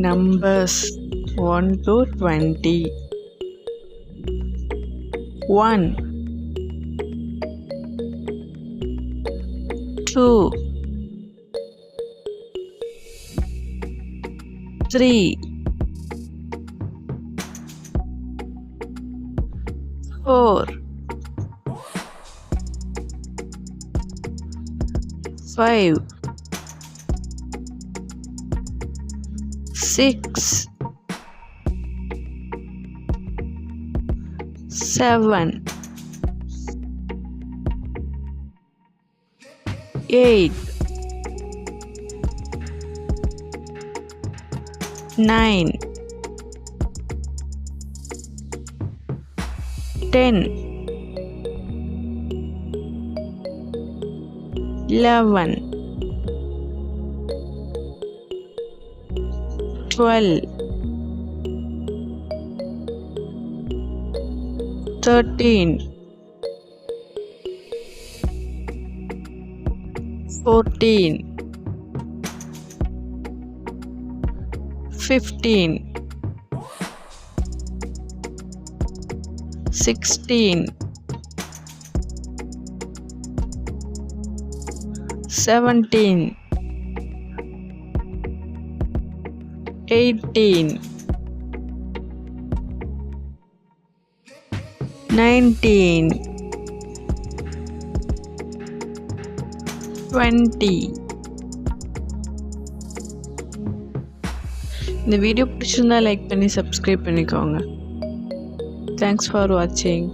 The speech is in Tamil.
Numbers 1 to 20. 1 2 3 4 5 6 7 8 9 10 11 12 13 14 15 16 17 18 19 20. இந்த வீடியோ பிடிச்சிருந்தா லைக் பண்ணி சப்ஸ்கிரைப் பண்ணிக்கோங்க. தேங்க்ஸ் ஃபார் வாட்சிங்.